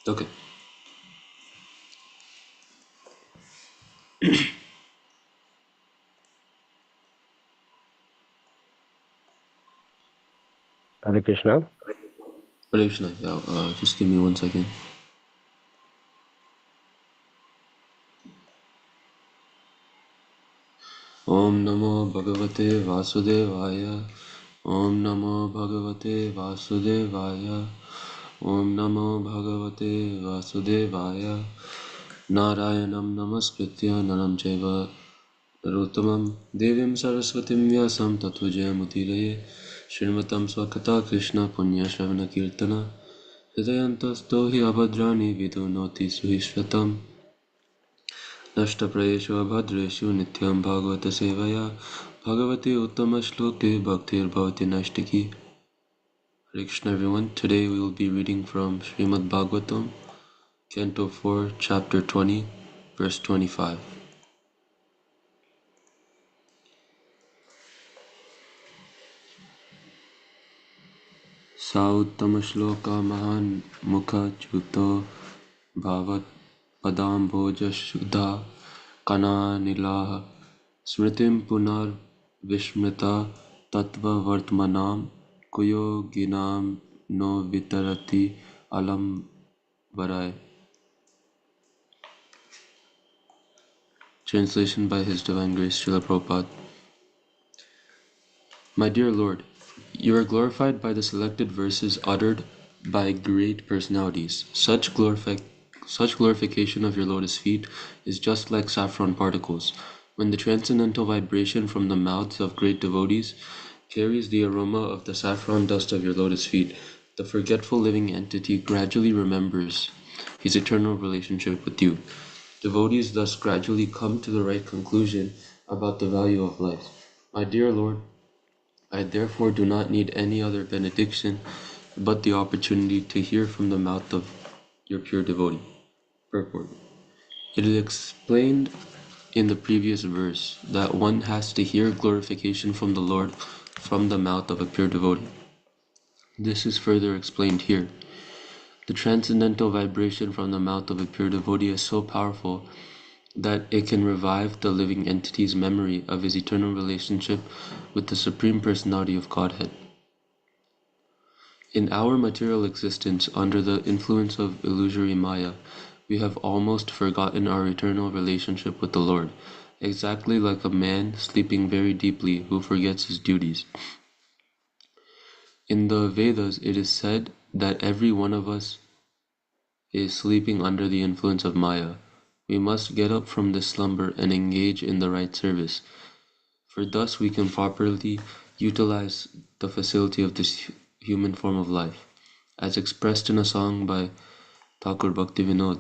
Okay. Hare Krishna. Hare Krishna. Yeah, just give me 1 second. Om Namo Bhagavate Vasudevaya. Om Namo Bhagavate Vasudevaya. Om Namo Bhagavate Vasudevaya. Narayanam Namaskritya Naram Chaiva Narottamam Devim Saraswatim Vyasam Tato Jayamudiraye Srimatam Swakata Krishna Punya Shravana Kirtana Hridayantasto hi abhadrani vidunoti suhishvatam नष्टप्रायेषु अभद्रेषु नित्यं भागवतसेवया Bhagavati Uttama Shloke Bhaktir Bhavati Nashtaki. Hare Krishna everyone. Today we will be reading from Srimad Bhagavatam, Canto 4, Chapter 20, verse 25. Sa Uttama Shloka Mahan Mukha Chuto Bhavat Padam Bhoja Shuddha Kana Nilaha Smritim Punar Vishmrita Tattva Vartmanam Kuyo Ginam No Vitarati Alam Varai. Translation by His Divine Grace Srila Prabhupada. My dear Lord, you are glorified by the selected verses uttered by great personalities. Such glorification of your lotus feet is just like saffron particles. When the transcendental vibration from the mouths of great devotees carries the aroma of the saffron dust of your lotus feet, the forgetful living entity gradually remembers his eternal relationship with you. Devotees thus gradually come to the right conclusion about the value of life. My dear Lord, I therefore do not need any other benediction but the opportunity to hear from the mouth of your pure devotee. Purport. It is explained in the previous verse that one has to hear glorification from the Lord from the mouth of a pure devotee. This is further explained here. The transcendental vibration from the mouth of a pure devotee is so powerful that it can revive the living entity's memory of his eternal relationship with the Supreme Personality of Godhead. In our material existence, under the influence of illusory Maya, we have almost forgotten our eternal relationship with the Lord, exactly like a man sleeping very deeply who forgets his duties. In the Vedas, it is said that every one of us is sleeping under the influence of Maya. We must get up from this slumber and engage in the right service, for thus we can properly utilize the facility of this human form of life. As expressed in a song by Thakur Bhaktivinoda,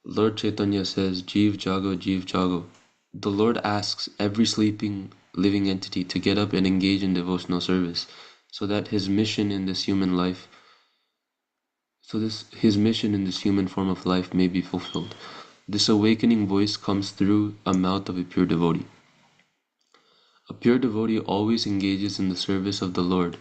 Lord Chaitanya says, Jeev Jago. The Lord asks every sleeping living entity to get up and engage in devotional service, so that his mission in this human form of life may be fulfilled. This awakening voice comes through a mouth of a pure devotee. A pure devotee always engages in the service of the Lord,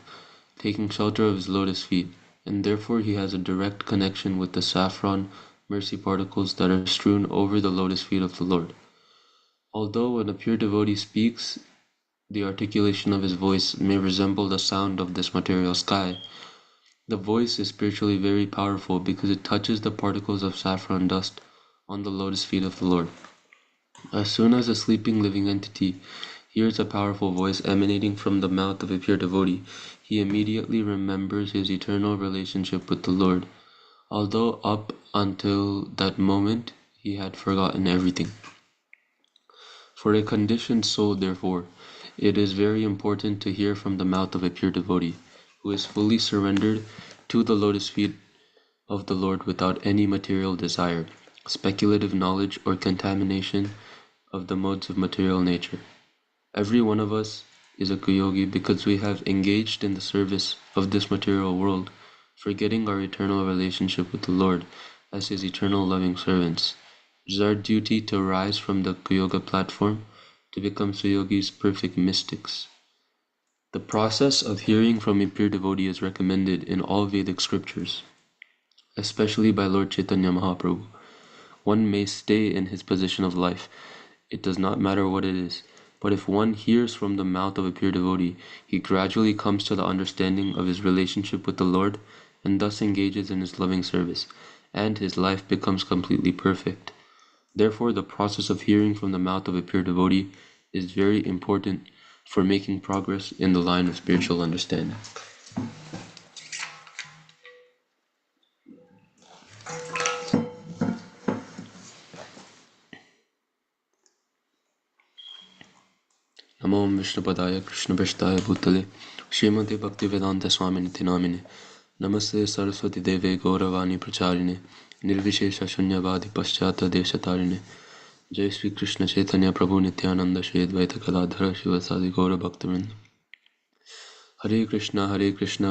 taking shelter of his lotus feet, and therefore he has a direct connection with the saffron mercy particles that are strewn over the lotus feet of the Lord. Although when a pure devotee speaks, the articulation of his voice may resemble the sound of this material sky, the voice is spiritually very powerful because it touches the particles of saffron dust on the lotus feet of the Lord. As soon as a sleeping living entity hears a powerful voice emanating from the mouth of a pure devotee, he immediately remembers his eternal relationship with the Lord, although up until that moment he had forgotten everything. For a conditioned soul, therefore, it is very important to hear from the mouth of a pure devotee, who is fully surrendered to the lotus feet of the Lord without any material desire, speculative knowledge, or contamination of the modes of material nature. Every one of us is a Kuyogi because we have engaged in the service of this material world, forgetting our eternal relationship with the Lord as His eternal loving servants. It is our duty to rise from the Kuyoga platform to become Suyogis, perfect mystics. The process of hearing from a pure devotee is recommended in all Vedic scriptures. especially by Lord Chaitanya Mahaprabhu. One may stay in his position of life. It does not matter what it is. But if one hears from the mouth of a pure devotee, he gradually comes to the understanding of his relationship with the Lord and thus engages in his loving service, and his life becomes completely perfect. Therefore, the process of hearing from the mouth of a pure devotee is very important for making progress in the line of spiritual understanding. Namo Vishnupadaya Krishna Prasthaya Bhutale Srimati Bhaktivedanta Swaminiti Namine Namaste Saraswati Deve Gauravani Pracharine Nirvishesha Shunyavadi Paschata Deshatarine Jai Sri Krishna Chaitanya Prabhu Nityananda Shri Advaita Gadadhara Shivasadi Gaura Bhaktivinoda Hare Krishna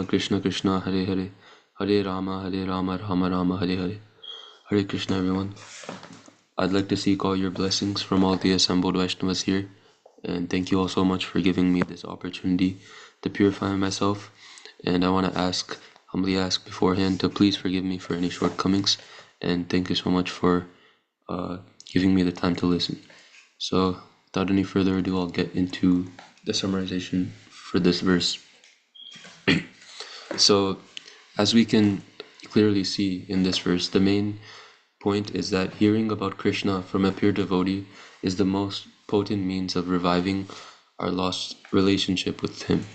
Krishna Krishna Hare Hare Hare Rama Rama Rama Hare Hare. Hare Krishna everyone. I'd like to seek all your blessings from all the assembled Vaishnavas here, and thank you all so much for giving me this opportunity to purify myself. And I want to humbly ask beforehand to please forgive me for any shortcomings, and thank you so much for giving me the time to listen. So without any further ado, I'll get into the summarization for this verse. So as we can clearly see in this verse, the main point is that hearing about Krishna from a pure devotee is the most potent means of reviving our lost relationship with him.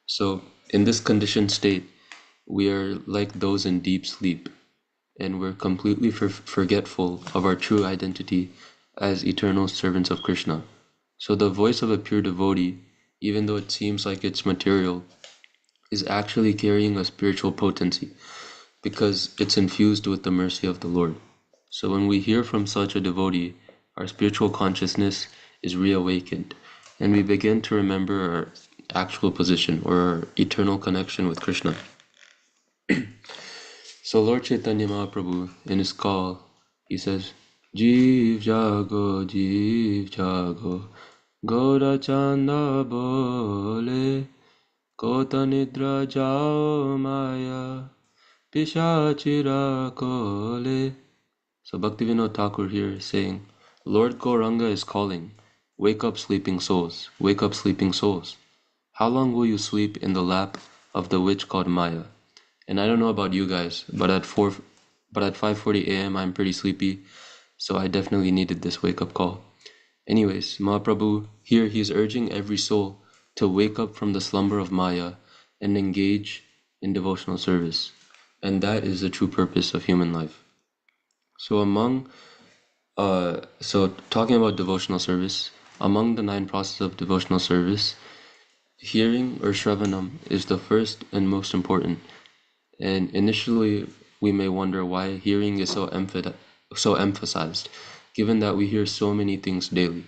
So in this conditioned state, we are like those in deep sleep, and we're completely forgetful of our true identity as eternal servants of Krishna. So the voice of a pure devotee, even though it seems like it's material, is actually carrying a spiritual potency because it's infused with the mercy of the Lord. So when we hear from such a devotee, our spiritual consciousness is reawakened, and we begin to remember our actual position or our eternal connection with Krishna. So Lord Chaitanya Mahaprabhu, in his call, he says, Jeev Jago, Gaura Chanda Bole, Kota Nidra Jao Maya, Pishachira Kole. So Bhaktivinoda Thakur here is saying, Lord Gauranga is calling, wake up sleeping souls, wake up sleeping souls. How long will you sleep in the lap of the witch called Maya? And I don't know about you guys, but at 5:40 a.m. I'm pretty sleepy, so I definitely needed this wake-up call. Anyways, Mahaprabhu here he's urging every soul to wake up from the slumber of Maya and engage in devotional service. And that is the true purpose of human life. So talking about devotional service, among the 9 processes of devotional service, hearing or Shravanam is the first and most important. And initially, we may wonder why hearing is so emphasized, given that we hear so many things daily.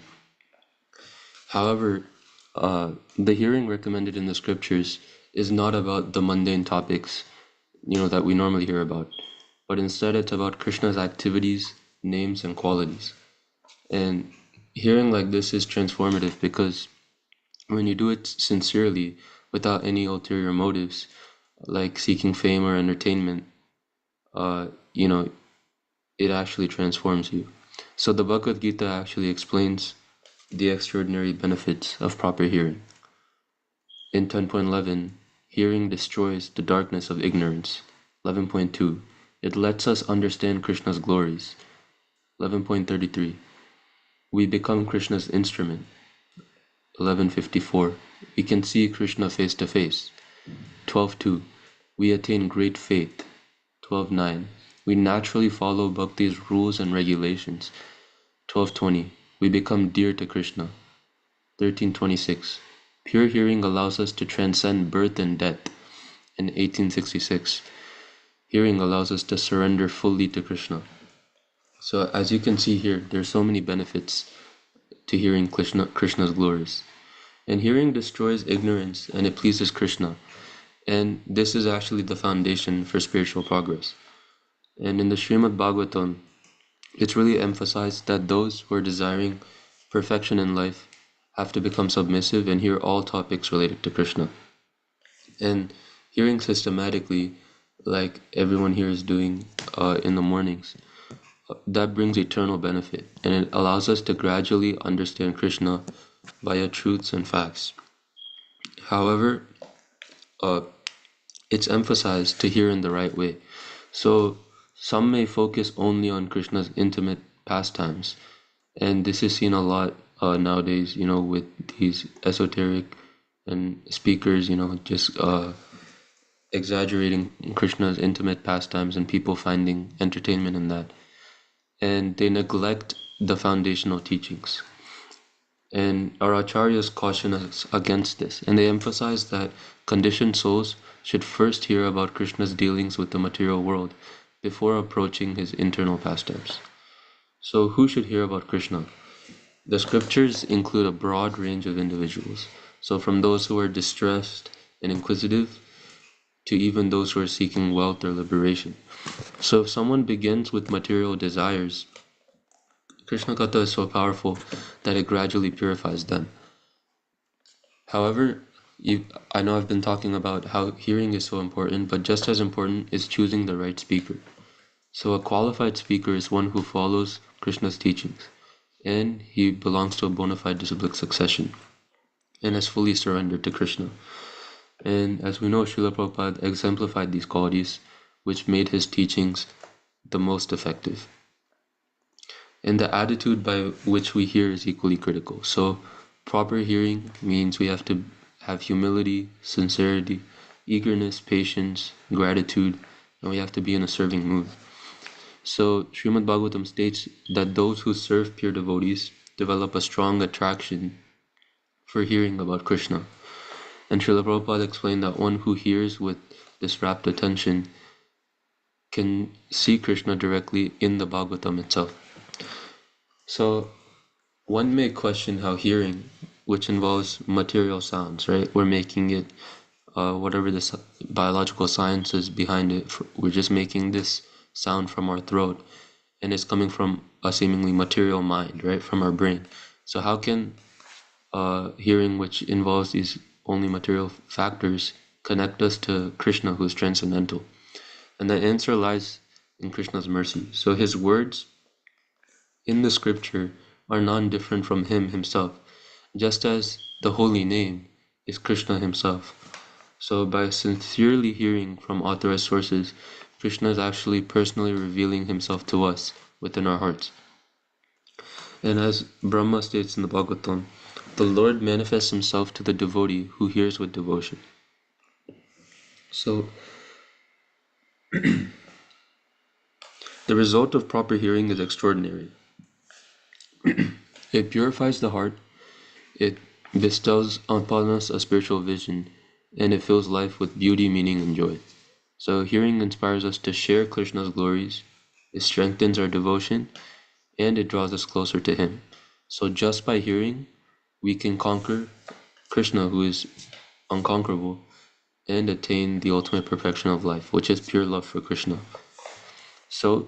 However, the hearing recommended in the scriptures is not about the mundane topics, that we normally hear about, but instead it's about Krishna's activities, names, and qualities. And hearing like this is transformative because when you do it sincerely, without any ulterior motives, like seeking fame or entertainment, it actually transforms you. So the Bhagavad Gita actually explains the extraordinary benefits of proper hearing. In 10.11, hearing destroys the darkness of ignorance. 11.2, it lets us understand Krishna's glories. 11.33, we become Krishna's instrument. 11.54, we can see Krishna face to face. 12.2, we attain great faith. 12.9, we naturally follow Bhakti's rules and regulations. 12.20, we become dear to Krishna. 13.26, pure hearing allows us to transcend birth and death. And 18.66, hearing allows us to surrender fully to Krishna. So as you can see here, there are so many benefits to hearing Krishna's glories. And hearing destroys ignorance and it pleases Krishna. And this is actually the foundation for spiritual progress. And in the Srimad Bhagavatam, it's really emphasized that those who are desiring perfection in life have to become submissive and hear all topics related to Krishna. And hearing systematically, like everyone here is doing, in the mornings, that brings eternal benefit, and it allows us to gradually understand Krishna via truths and facts. However, uh, it's emphasized to hear in the right way. So some may focus only on Krishna's intimate pastimes, and this is seen a lot nowadays, with these esoteric and speakers, just exaggerating Krishna's intimate pastimes and people finding entertainment in that. And they neglect the foundational teachings. And our acharyas caution us against this, and they emphasize that conditioned souls should first hear about Krishna's dealings with the material world before approaching his internal pastimes. So, who should hear about Krishna? The scriptures include a broad range of individuals, so from those who are distressed and inquisitive to even those who are seeking wealth or liberation. So, if someone begins with material desires, Krishna Katha is so powerful that it gradually purifies them. However, I know I've been talking about how hearing is so important, but just as important is choosing the right speaker. So a qualified speaker is one who follows Krishna's teachings, and he belongs to a bona fide disciplic succession, and is fully surrendered to Krishna. And as we know, Srila Prabhupada exemplified these qualities, which made his teachings the most effective. And the attitude by which we hear is equally critical. So proper hearing means we have to have humility, sincerity, eagerness, patience, gratitude, and we have to be in a serving mood. So Srimad Bhagavatam states that those who serve pure devotees develop a strong attraction for hearing about Krishna. And Srila Prabhupada explained that one who hears with this rapt attention can see Krishna directly in the Bhagavatam itself. So one may question how hearing, which involves material sounds, right? We're making it, whatever the biological science is behind it, we're just making this sound from our throat, and it's coming from a seemingly material mind, right? From our brain. So how can hearing, which involves these only material factors, connect us to Krishna, who is transcendental? And the answer lies in Krishna's mercy. So his words in the scripture are non-different from him himself, just as the holy name is Krishna himself. So by sincerely hearing from authorized sources, Krishna is actually personally revealing himself to us within our hearts. And as Brahma states in the Bhagavatam, the Lord manifests himself to the devotee who hears with devotion. So the result of proper hearing is extraordinary. It purifies the heart, it bestows upon us a spiritual vision, and it fills life with beauty, meaning, and joy. So hearing inspires us to share Krishna's glories, it strengthens our devotion, and it draws us closer to him. So just by hearing, we can conquer Krishna, who is unconquerable, and attain the ultimate perfection of life, which is pure love for Krishna. So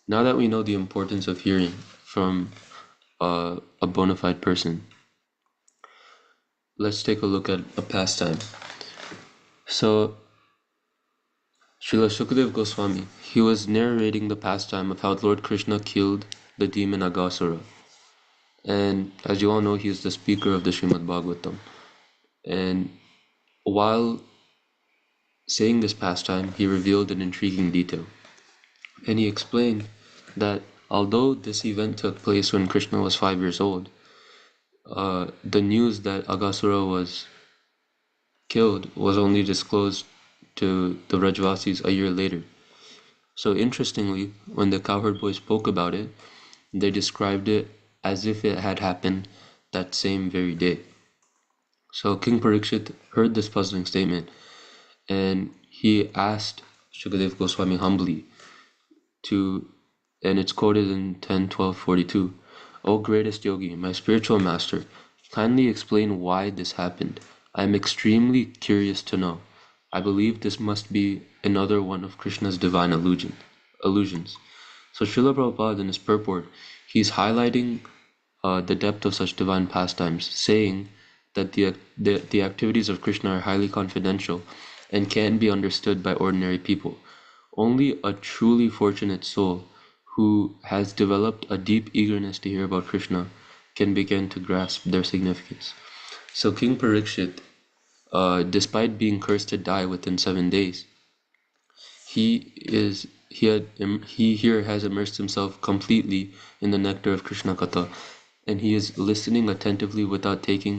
now that we know the importance of hearing from a bona fide person, let's take a look at a pastime. So Srila Shukadev Goswami, he was narrating the pastime of how Lord Krishna killed the demon Aghasura. And as you all know, he is the speaker of the Srimad Bhagavatam. And while saying this pastime, he revealed an intriguing detail. And he explained that although this event took place when Krishna was 5 years old, the news that Aghasura was killed was only disclosed to the Rajvasis a year later. So interestingly, when the cowherd boy spoke about it, they described it as if it had happened that same very day. So King Parikshit heard this puzzling statement, and he asked Shukadev Goswami humbly and it's quoted in 10:12:42, "O greatest yogi, my spiritual master, kindly explain why this happened. I am extremely curious to know. I believe this must be another one of Krishna's divine illusions." So Srila Prabhupada in his purport, he's highlighting the depth of such divine pastimes, saying that the activities of Krishna are highly confidential and can't be understood by ordinary people. Only a truly fortunate soul who has developed a deep eagerness to hear about Krishna can begin to grasp their significance. So King Parikshit, despite being cursed to die within 7 days, he here has immersed himself completely in the nectar of Krishna Katha, and he is listening attentively without taking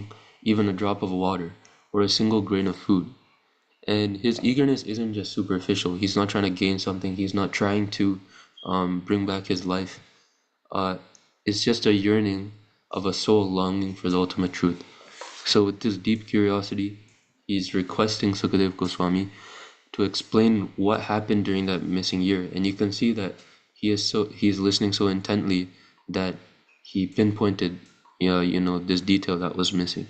even a drop of water or a single grain of food. And his eagerness isn't just superficial. He's not trying to gain something. He's not trying to bring back his life. Uh, it's just a yearning of a soul longing for the ultimate truth. So with this deep curiosity, he's requesting Sukadev Goswami to explain what happened during that missing year. And you can see that he's listening so intently that he pinpointed this detail that was missing.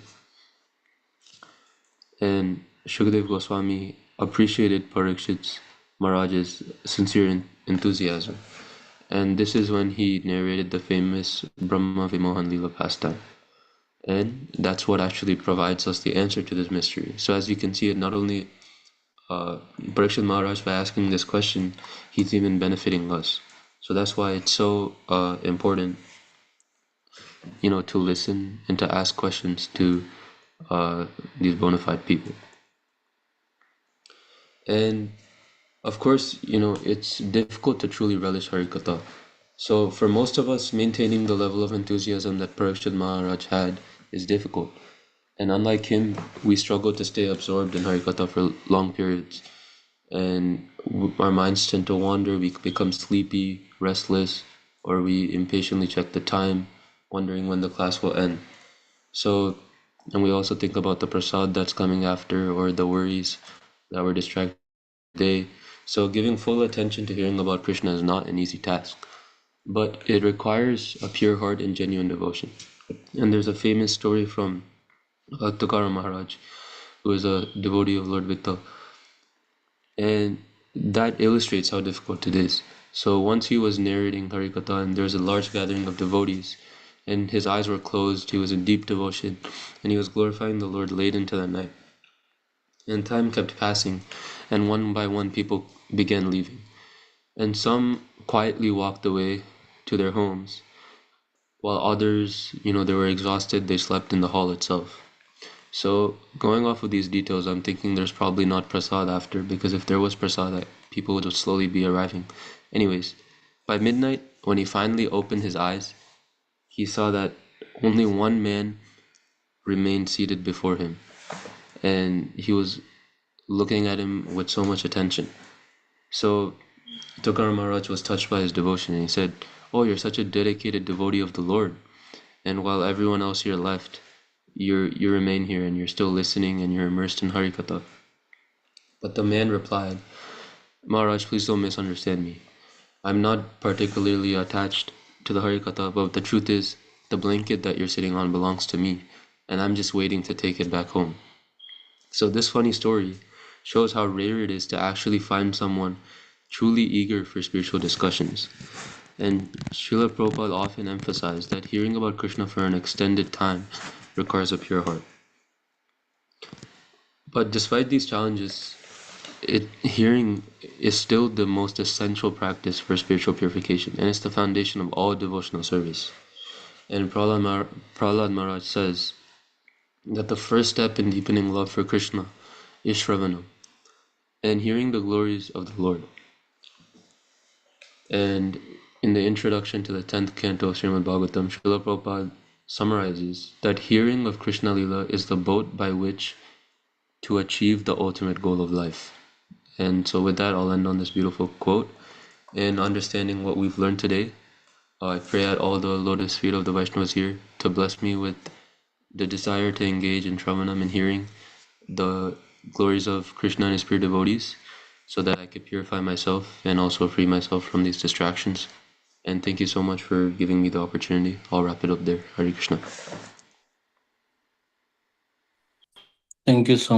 And Sukadev Goswami appreciated Parikshit Maharaj's sincere enthusiasm. And this is when he narrated the famous Brahma Vimohan Lila pastime. And that's what actually provides us the answer to this mystery. So as you can see, it not only Parikshit Maharaj, by asking this question, he's even benefiting us. So that's why it's so important, to listen and to ask questions to these bona fide people. And of course, it's difficult to truly relish Harikatha. So for most of us, maintaining the level of enthusiasm that Parikshit Maharaj had is difficult. And unlike him, we struggle to stay absorbed in Harikatha for long periods. And our minds tend to wander, we become sleepy, restless, or we impatiently check the time, wondering when the class will end. So, and we also think about the prasad that's coming after, or the worries that we're distracted today. So giving full attention to hearing about Krishna is not an easy task, but it requires a pure heart and genuine devotion. And there's a famous story from Tukaram Maharaj, who is a devotee of Lord Vittal, and that illustrates how difficult it is. So once he was narrating Harikatha, and there was a large gathering of devotees, and his eyes were closed, he was in deep devotion, and he was glorifying the Lord late into the night. And time kept passing, and one by one people began leaving. And some quietly walked away to their homes, while others, they were exhausted, they slept in the hall itself. So, going off of these details, I'm thinking there's probably not prasad after, because if there was prasad, people would slowly be arriving. Anyways, by midnight, when he finally opened his eyes, he saw that only one man remained seated before him, and he was looking at him with so much attention. So, Tukaram Maharaj was touched by his devotion, and he said, "Oh, you're such a dedicated devotee of the Lord, and while everyone else here left, you remain here and you're still listening and you're immersed in Harikatha." But the man replied, "Maharaj, please don't misunderstand me. I'm not particularly attached to the Harikatha, but the truth is, the blanket that you're sitting on belongs to me, and I'm just waiting to take it back home." So this funny story shows how rare it is to actually find someone truly eager for spiritual discussions. And Srila Prabhupada often emphasized that hearing about Krishna for an extended time requires a pure heart. But despite these challenges, hearing is still the most essential practice for spiritual purification, and it's the foundation of all devotional service. And Prahlad Maharaj says that the first step in deepening love for Krishna is Shravanam, and hearing the glories of the Lord. And in the introduction to the 10th canto of Srimad Bhagavatam, Srila Prabhupada summarizes that hearing of Krishna Lila is the boat by which to achieve the ultimate goal of life. And so with that, I'll end on this beautiful quote. In understanding what we've learned today, I pray at all the lotus feet of the Vaishnavas here to bless me with the desire to engage in Shravanam and hearing the glories of Krishna and his pure devotees, so that I could purify myself and also free myself from these distractions. And thank you so much for giving me the opportunity. I'll wrap it up there. Hare Krishna. Thank you so